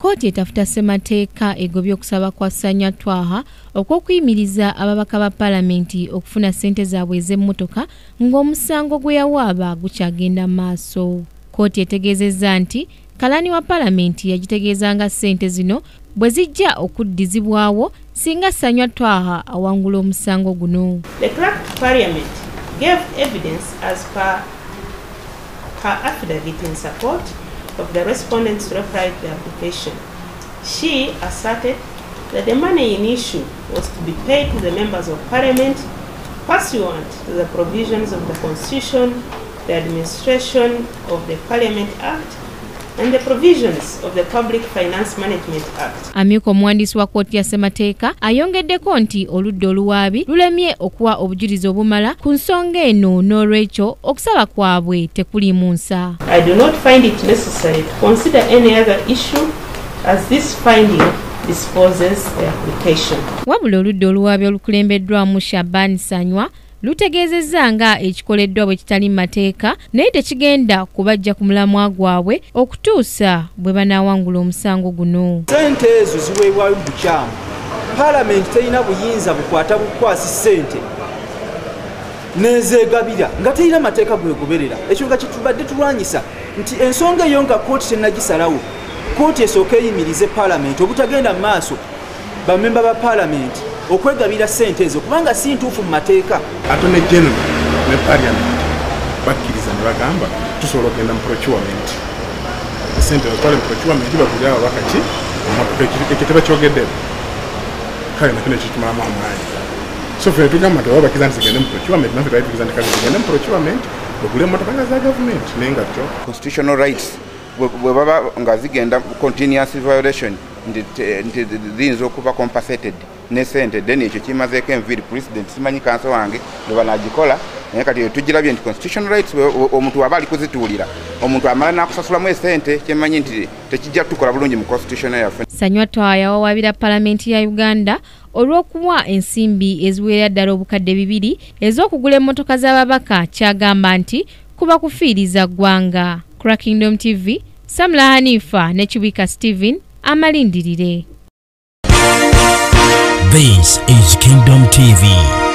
Kkooti etafuta ssemateeka egobye okusaba kwa Sanywa Twaha okw'okuyimiriza ababaka ba Paalamenti okufuna ssente zaabwe ez'emmotoka ng'omusango gwe yawaaba gukyagenda maaso. Kkooti etegeezezza nti Kalani wa Paalamenti yagitegeeza nga ssente zino bwe zijja okuddizibwawo singa Sanywa Twaha awangula omusango guno. The Clerk of Parliament gave evidence as per her affidavit in support of the respondent's reply to the application. She asserted that the money in issue was to be paid to the members of Parliament pursuant to the provisions of the Constitution, the Administration of the Parliament Act, and the provisions of the Public Finance Management Act. Amyuka omuwandiisi wa kkooti ya ssemateeka ayongeddeko nti oludda oluwaabi lulemye okuwa obujulizi obumala ku nsonga eno n'olwekyo okusaba kwabwe tekuliimu nsa. I do not find it necessary to consider any other issue as this finding disposes the application. Wabula oludda oluwaabi olukulembeddwamu Shaban Sanywa lutegeezezza nga ekikoleddwa bwe kitali mateeka naye tekigenda kubajja ku mulamwa gwabwe okutuusa bwe banaawangula omusango guno. Ssente ezo ziweebwayo bukyamu. Paalamenti terina buyinza bukwata bukwasi ssente nezeegabira nga terina mateeka gwegoberera. Ekyo nga kitubadde tulwanyisa nti ensonga eyo nga kkooti tennagisalawo, kkooti esooka eyimirize Paalamenti obutagenda mu maaso bammemba ba Paalamenti okwegabira ssente ezo kubanga si ntuufu mu mateeka. Attorney General ne Parliament bakkiriza ne bagamba tusobola okugenda mu procurement. Ssente zitwale mu procurement bagulira ababaka ki ekyo tebakyogeddewo. Kale nakino ekyo kimalamu amaanyi. So ffe tugamba nti babakiza nti zigende mu procurement naffe twali tukiza nti kale zigende mu procurement bagule emmotoka nga za gavumenti naye nga kyo. Constitutional rights bwe baba nga zigenda continuous violation nti ziyinza okuba compensated ne sente then ekyo kimazeeko enviiri president simanyi kanso wange lwe banagikola naye kati tugirabye nti constitutional rights omuntu aba ali kuzituulira omuntu amala n'akusasulamu esente kyemanyi nti tekijja tukola bulungi mu constitutional yaffe. Sanywa Twaha yawawaabira Paalamenti ya Uganda olw'okuwa ensimbi eziwerera ddala obukadde 2 ez'okugula emmotoka z'ababaka kyagamba nti kuba kufiiriza ggwanga. Crack Kingdom TV, Samla Hanifa ne Chubika Steven amalindirire. This is Kingdom TV.